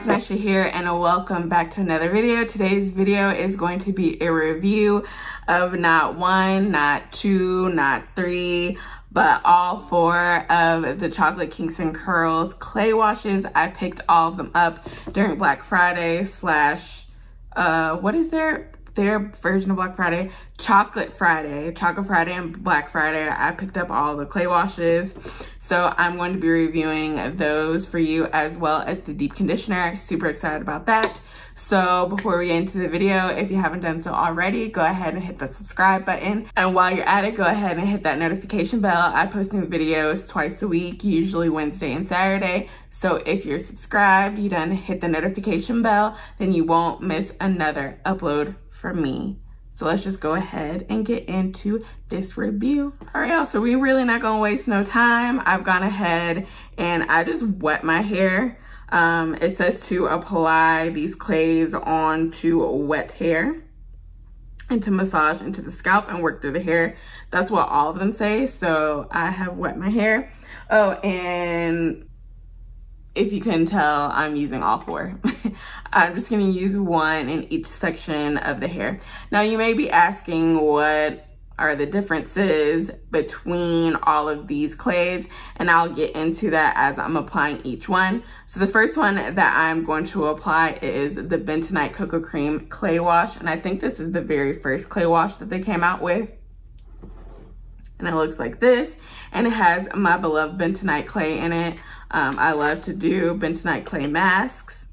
Nisha here, and welcome back to another video. Today's video is going to be a review of not one, not two, not three, but all four of the Chocolate Kinks Kurls clay washes. I picked all of them up during Black Friday slash, what is their version of Black Friday? Chocolate Friday and Black Friday. I picked up all the clay washes. So I'm going to be reviewing those for you as well as the deep conditioner. Super excited about that. So before we get into the video, if you haven't done so already, go ahead and hit the subscribe button. And while you're at it, go ahead and hit that notification bell. I post new videos twice a week, usually Wednesday and Saturday. So if you're subscribed, you done hit the notification bell, then you won't miss another upload from me. So let's just go ahead and get into this review. All right, y'all, so we really not gonna waste no time. I've gone ahead and I just wet my hair. It says to apply these clays onto wet hair and to massage into the scalp and work through the hair. That's what all of them say. So I have wet my hair. Oh, and if you couldn't tell, I'm using all four. I'm just gonna use one in each section of the hair. Now you may be asking what are the differences between all of these clays, and I'll get into that as I'm applying each one. So the first one that I'm going to apply is the Bentonite Cocoa Cream Clay Wash, and I think this is the very first clay wash that they came out with. And it looks like this, and it has my beloved bentonite clay in it. I love to do bentonite clay masks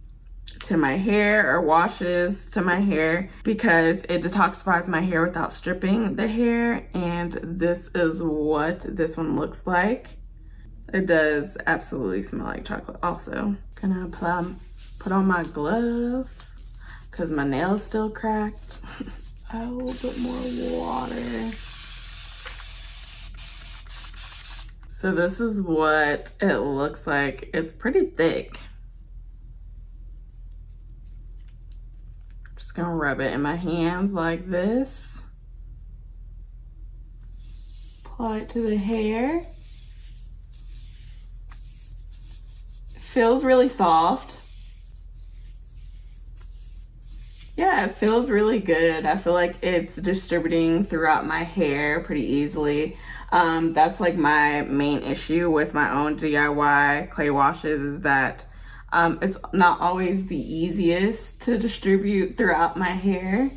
to my hair or washes to my hair because it detoxifies my hair without stripping the hair. And this is what this one looks like. It does absolutely smell like chocolate also. Gonna put on my glove because my nail's still cracked. A little bit more water. So this is what it looks like. It's pretty thick. Just gonna rub it in my hands like this. Apply it to the hair. It feels really soft. Yeah, it feels really good. I feel like it's distributing throughout my hair pretty easily. That's like my main issue with my own DIY clay washes is that it's not always the easiest to distribute throughout my hair.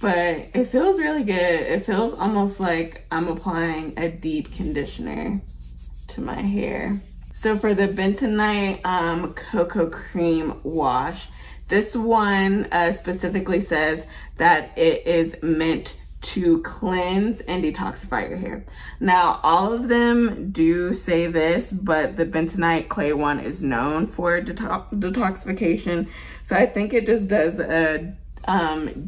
But it feels really good. It feels almost like I'm applying a deep conditioner to my hair. So for the Bentonite Cocoa Cream Wash, this one specifically says that it is meant to cleanse and detoxify your hair. Now, all of them do say this, but the bentonite clay one is known for detoxification. So I think it just does a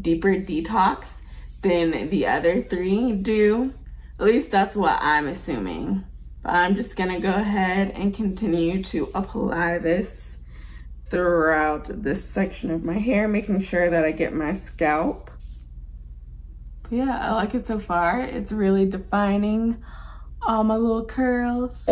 deeper detox than the other three do. At least that's what I'm assuming. But I'm just gonna go ahead and continue to apply this throughout this section of my hair, making sure that I get my scalp. Yeah, I like it so far. It's really defining all my little curls.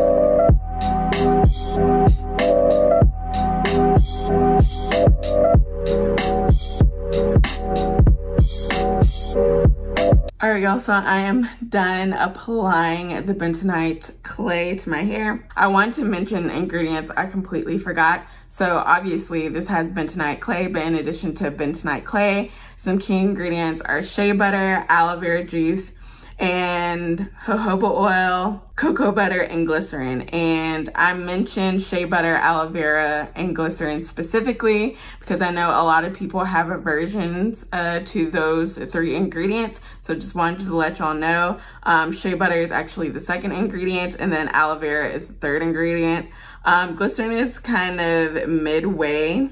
All right, y'all, so I am done applying the bentonite clay to my hair. I wanted to mention ingredients I completely forgot. So obviously this has bentonite clay, but in addition to bentonite clay, some key ingredients are shea butter, aloe vera juice, and jojoba oil, cocoa butter, and glycerin. And I mentioned shea butter, aloe vera, and glycerin specifically because I know a lot of people have aversions to those three ingredients. So just wanted to let y'all know. Shea butter is actually the second ingredient, and then aloe vera is the third ingredient. Glycerin is kind of midway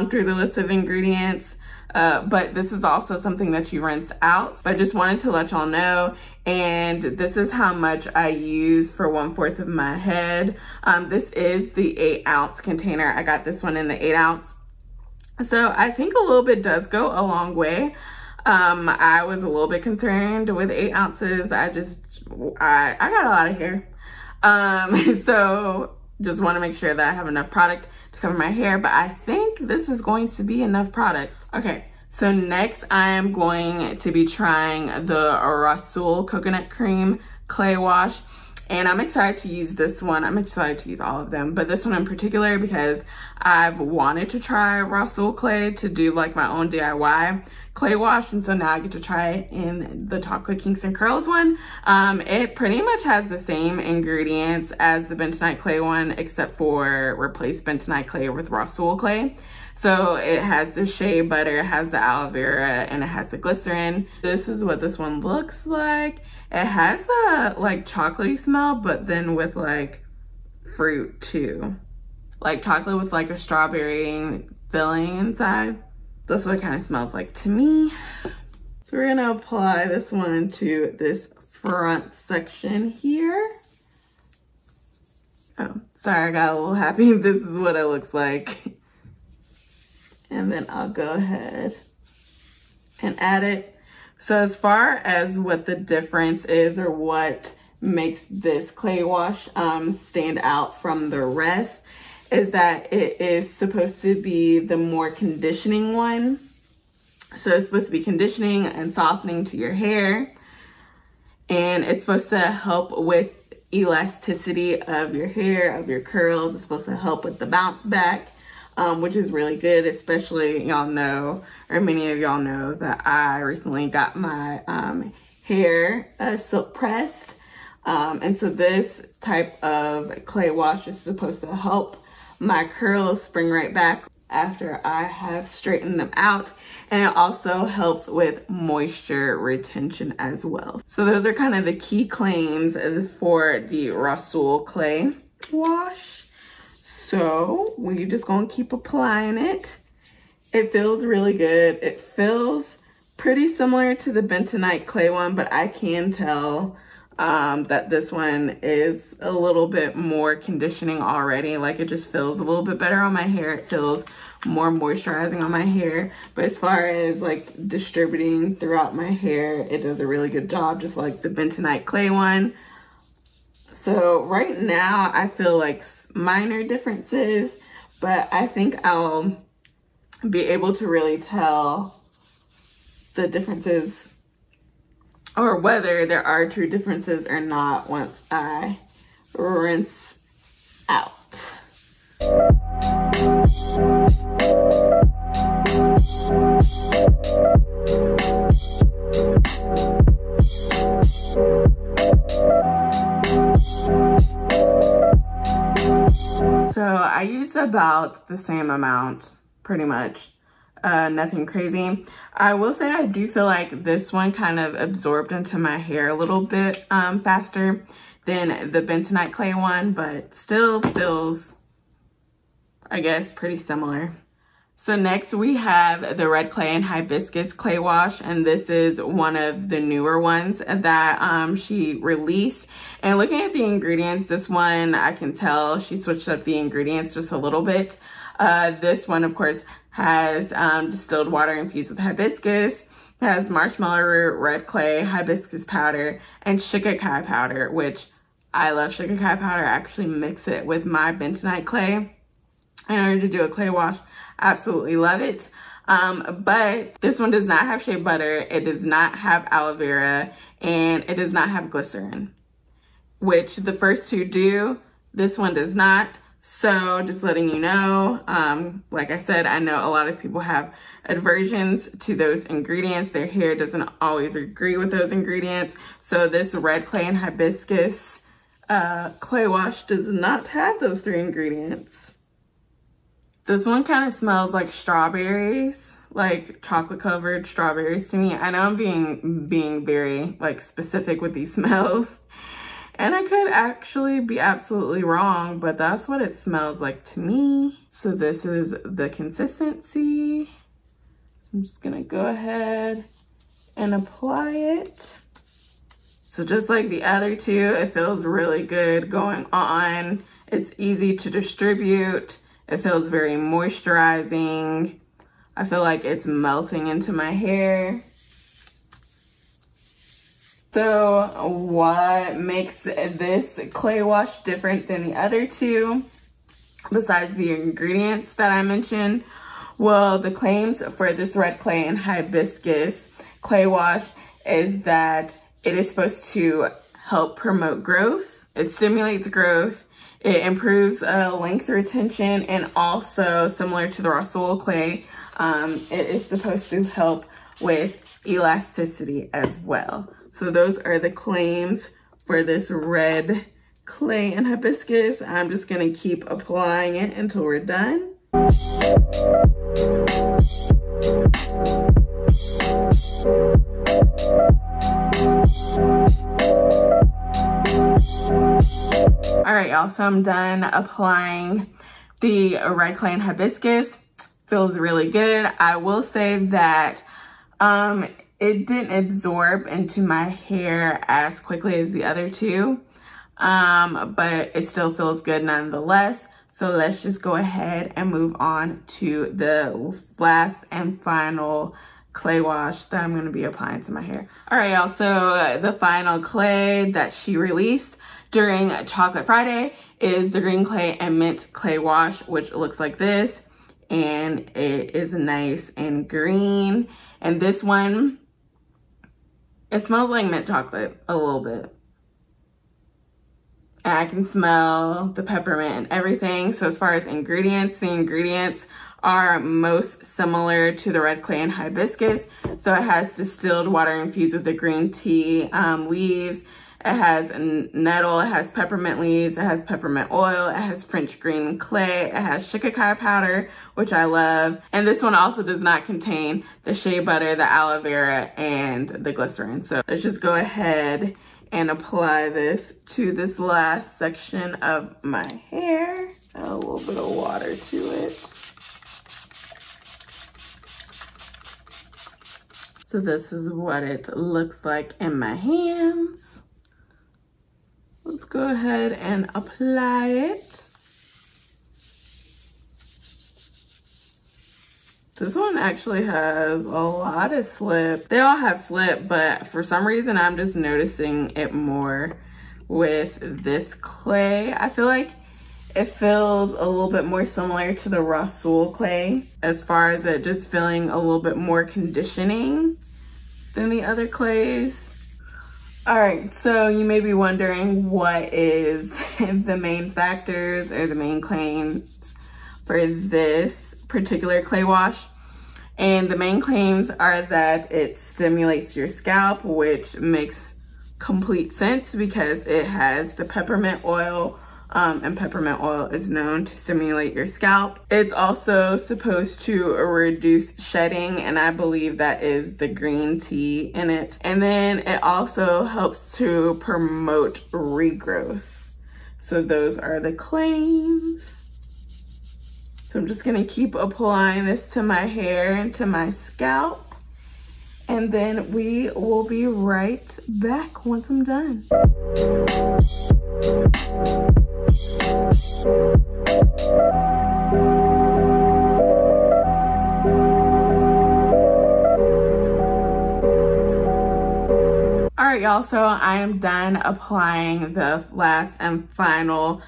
through the list of ingredients. But this is also something that you rinse out. But I just wanted to let y'all know. And this is how much I use for 1/4 of my head. This is the 8-ounce container. I got this one in the 8-ounce. So I think a little bit does go a long way. I was a little bit concerned with 8 ounces. I got a lot of hair. So just want to make sure that I have enough product to cover my hair, but I think this is going to be enough product. Okay, so next I am going to be trying the Rasul Coconut Cream Clay Wash. And I'm excited to use this one. I'm excited to use all of them, but this one in particular because I've wanted to try Rasul clay to do like my own DIY clay wash, and so now I get to try it in the Chocolate Kinks and Kurls one. It pretty much has the same ingredients as the Bentonite clay one, except for replace Bentonite clay with Rasul clay. So it has the shea butter, it has the aloe vera, and it has the glycerin. This is what this one looks like. It has a like chocolatey smell, but then with like fruit too. Like chocolate with like a strawberry filling inside. That's what it kind of smells like to me. So we're gonna apply this one to this front section here. Oh, sorry, I got a little happy. This is what it looks like. And then I'll go ahead and add it. So as far as what the difference is or what makes this clay wash stand out from the rest is that it is supposed to be the more conditioning one. So it's supposed to be conditioning and softening to your hair. And it's supposed to help with elasticity of your hair, of your curls. It's supposed to help with the bounce back. Which is really good, especially y'all know, or many of y'all know that I recently got my hair silk pressed. And so this type of clay wash is supposed to help my curls spring right back after I have straightened them out. And it also helps with moisture retention as well. So those are kind of the key claims for the Rasul clay wash. So we're just gonna keep applying it. It feels really good. It feels pretty similar to the Bentonite clay one, but I can tell that this one is a little bit more conditioning already. Like it just feels a little bit better on my hair. It feels more moisturizing on my hair. But as far as like distributing throughout my hair, it does a really good job, just like the Bentonite clay one. So right now I feel like minor differences, but I think I'll be able to really tell the differences or whether there are true differences or not once I rinse out. So I used about the same amount, pretty much, nothing crazy. I will say I do feel like this one kind of absorbed into my hair a little bit faster than the Bentonite clay one, but still feels, I guess, pretty similar. So next we have the Red Clay and Hibiscus Clay Wash, and this is one of the newer ones that she released. And looking at the ingredients, this one, I can tell she switched up the ingredients just a little bit. This one, of course, has distilled water infused with hibiscus. It has marshmallow root, red clay, hibiscus powder, and shikikai powder, which I love shikikai powder. I actually mix it with my Bentonite clay in order to do a clay wash. Absolutely love it. But this one does not have shea butter, it does not have aloe vera, and it does not have glycerin, which the first two do. This one does not. So just letting you know, like I said, I know a lot of people have aversions to those ingredients. Their hair doesn't always agree with those ingredients. So this Red Clay and Hibiscus clay wash does not have those three ingredients. This one kind of smells like strawberries, like chocolate covered strawberries to me. I know I'm being very like specific with these smells, and I could actually be absolutely wrong, but that's what it smells like to me. So this is the consistency. So I'm just gonna go ahead and apply it. So just like the other two, it feels really good going on. It's easy to distribute. It feels very moisturizing. I feel like it's melting into my hair. So what makes this clay wash different than the other two besides the ingredients that I mentioned? Well, the claims for this red clay and hibiscus clay wash is that it is supposed to help promote growth. It stimulates growth. It improves length retention, and also similar to the Rosol clay, it is supposed to help with elasticity as well. So those are the claims for this red clay and hibiscus. I'm just gonna keep applying it until we're done. All right, y'all, so I'm done applying the red clay and hibiscus. Feels really good. I will say that it didn't absorb into my hair as quickly as the other two, but it still feels good nonetheless. So let's just go ahead and move on to the last and final clay wash that I'm gonna be applying to my hair. All right, y'all, so the final clay that she released during Chocolate Friday is the green clay and mint clay wash, which looks like this, and it is nice and green. And this one, it smells like mint chocolate a little bit. And I can smell the peppermint and everything. So as far as ingredients, the ingredients are most similar to the red clay and hibiscus. So it has distilled water infused with the green tea leaves. It has nettle, it has peppermint leaves, it has peppermint oil, it has French green clay, it has shikakai powder, which I love. And this one also does not contain the shea butter, the aloe vera, and the glycerin. So let's just go ahead and apply this to this last section of my hair. Add a little bit of water to it. So this is what it looks like in my hands. Let's go ahead and apply it. This one actually has a lot of slip. They all have slip, but for some reason, I'm just noticing it more with this clay. I feel like it feels a little bit more similar to the Rosol clay as far as it just feeling a little bit more conditioning than the other clays. All right, so you may be wondering what is the main factors or the main claims for this particular clay wash. And the main claims are that it stimulates your scalp, which makes complete sense because it has the peppermint oil, and peppermint oil is known to stimulate your scalp. It's also supposed to reduce shedding, and I believe that is the green tea in it. And then it also helps to promote regrowth. So those are the claims. So I'm just gonna keep applying this to my hair and to my scalp. And then we will be right back once I'm done. All right, y'all, so I am done applying the last and final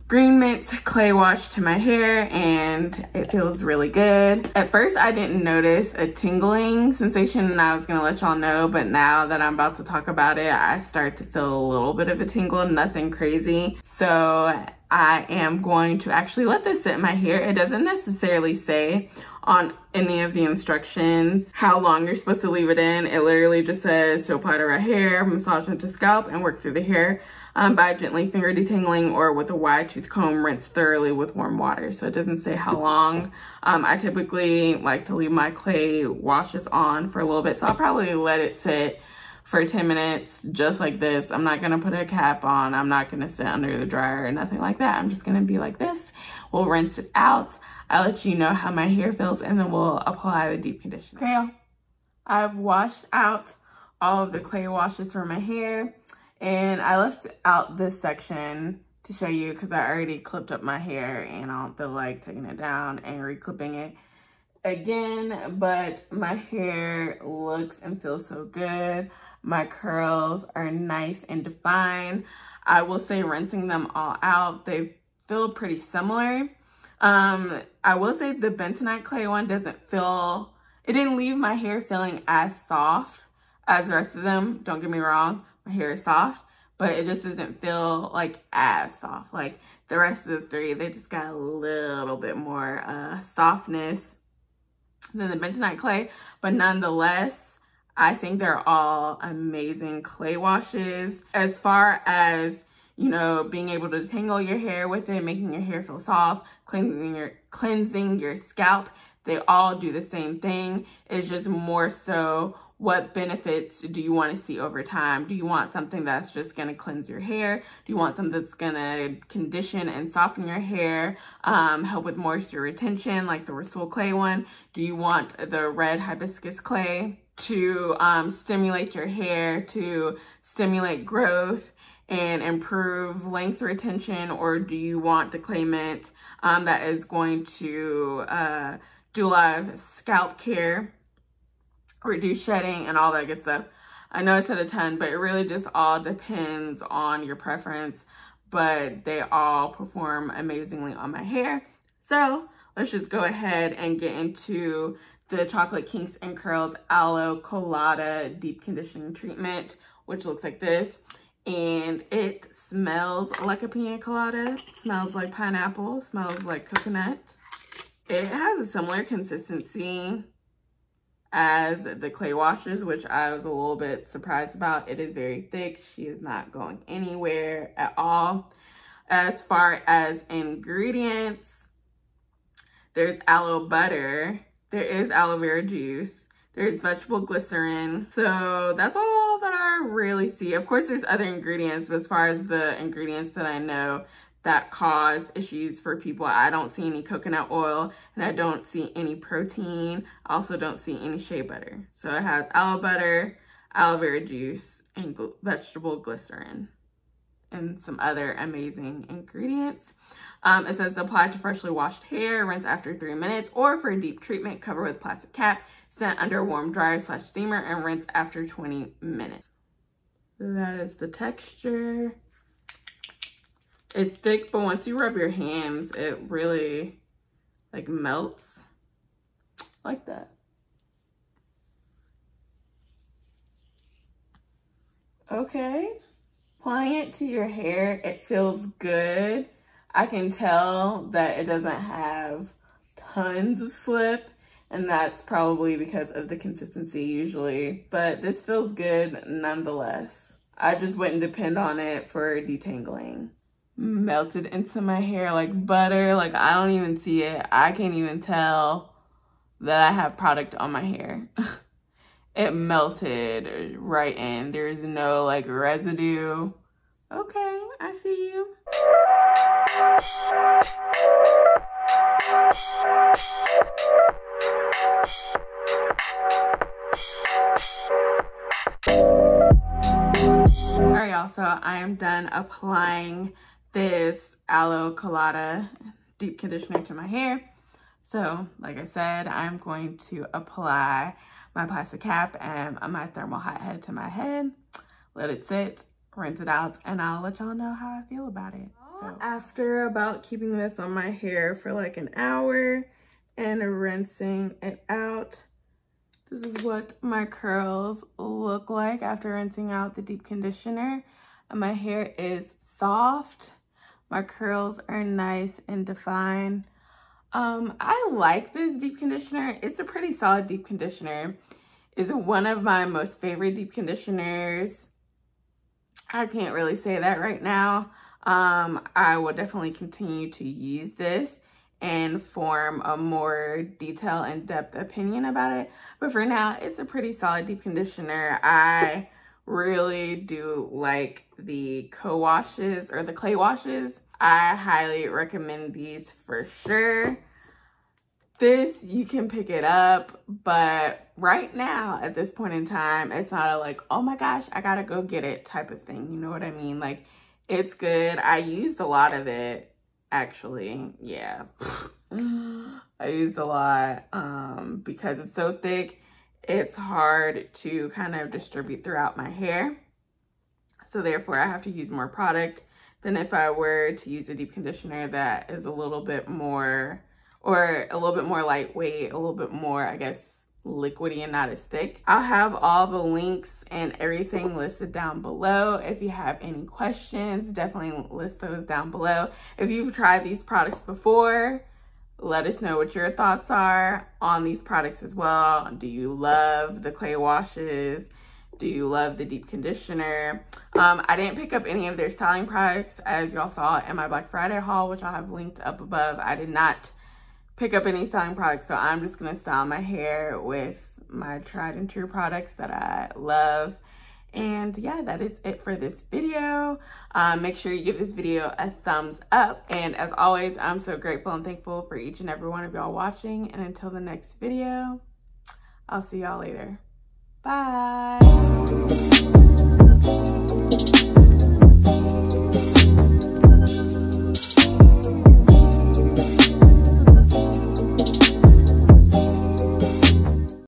green mint clay wash to my hair, and it feels really good. At first, I didn't notice a tingling sensation, and I was gonna let y'all know, but now that I'm about to talk about it, I start to feel a little bit of a tingle, nothing crazy. So I am going to actually let this sit in my hair. It doesn't necessarily say on any of the instructions how long you're supposed to leave it in. It literally just says to apply to right hair, massage into scalp, and work through the hair by gently finger detangling or with a wide tooth comb, rinse thoroughly with warm water. So it doesn't say how long. I typically like to leave my clay washes on for a little bit, so I'll probably let it sit for 10 minutes just like this. I'm not gonna put a cap on. I'm not gonna sit under the dryer or nothing like that. I'm just gonna be like this. We'll rinse it out. I'll let you know how my hair feels, and then we'll apply the deep conditioner. Okay, y'all, I've washed out all of the clay washes for my hair, and I left out this section to show you because I already clipped up my hair and I don't feel like taking it down and reclipping it again, but my hair looks and feels so good. My curls are nice and defined. I will say rinsing them all out, they feel pretty similar. I will say the Bentonite clay one doesn't feel, it didn't leave my hair feeling as soft as the rest of them. Don't get me wrong, my hair is soft, but it just doesn't feel like as soft. Like the rest of the three, they just got a little bit more softness than the Bentonite clay, but nonetheless, I think they're all amazing clay washes. As far as, you know, being able to tangle your hair with it, making your hair feel soft, cleansing your scalp, they all do the same thing. It's just more so, what benefits do you want to see over time? Do you want something that's just going to cleanse your hair? Do you want something that's going to condition and soften your hair, help with moisture retention like the Rasuel clay one? Do you want the red hibiscus clay to stimulate your hair, to stimulate growth and improve length retention? Or do you want the clay mint that is going to do a lot of scalp care, reduce shedding, and all that good stuff? I know I said a ton, but it really just all depends on your preference, but they all perform amazingly on my hair. So let's just go ahead and get into the Chocolate Kinks Kurls Aloe Colada Deep Conditioning Treatment, which looks like this. And it smells like a pina colada, smells like pineapple, smells like coconut. It has a similar consistency as the clay washes, which I was a little bit surprised about. It is very thick. She is not going anywhere at all. As far as ingredients, there's aloe butter, there is aloe vera juice, there's vegetable glycerin. So that's all that I really see. Of course, there's other ingredients, but as far as the ingredients that I know that cause issues for people, I don't see any coconut oil, and I don't see any protein. I also don't see any shea butter. So it has aloe butter, aloe vera juice, and vegetable glycerin, and some other amazing ingredients. It says apply to freshly washed hair, rinse after 3 minutes, or for a deep treatment, cover with plastic cap, set under a warm dryer / steamer, and rinse after 20 minutes. So that is the texture. It's thick, but once you rub your hands, it really like melts like that. Okay, applying it to your hair, it feels good. I can tell that it doesn't have tons of slip, and that's probably because of the consistency usually, but this feels good nonetheless. I just wouldn't depend on it for detangling. Melted into my hair like butter. Like, I don't even see it. I can't even tell that I have product on my hair. It melted right in. There's no like residue. Okay, I see you. All right, y'all, so I am done applying this Aloe Colada Deep Conditioner to my hair. So, like I said, I'm going to apply my plastic cap and my thermal hot head to my head, let it sit, rinse it out, and I'll let y'all know how I feel about it. So after about keeping this on my hair for like an hour and rinsing it out, this is what my curls look like after rinsing out the deep conditioner. And my hair is soft. My curls are nice and defined. I like this deep conditioner. It's a pretty solid deep conditioner. It's one of my most favorite deep conditioners. I can't really say that right now. I will definitely continue to use this and form a more detailed and in-depth opinion about it. But for now, it's a pretty solid deep conditioner. I really do like the co-washes or the clay washes. I highly recommend these for sure. This, you can pick it up, but right now, at this point in time, it's not a like, oh my gosh, I gotta go get it type of thing. You know what I mean? Like, it's good. I used a lot of it, actually. Yeah. I used a lot because it's so thick. It's hard to kind of distribute throughout my hair. So therefore, I have to use more product than if I were to use a deep conditioner that is a little bit more, or a little bit more lightweight, a little bit more, I guess, liquidy and not as thick. I'll have all the links and everything listed down below. If you have any questions, definitely list those down below. If you've tried these products before, let us know what your thoughts are on these products as well. Do you love the clay washes? Do you love the deep conditioner? I didn't pick up any of their styling products, as y'all saw in my Black Friday haul, which I'll have linked up above. I did not pick up any styling products, so I'm just gonna style my hair with my tried and true products that I love. And yeah, that is it for this video. Make sure you give this video a thumbs up. And as always, I'm so grateful and thankful for each and every one of y'all watching. And until the next video, I'll see y'all later. Bye.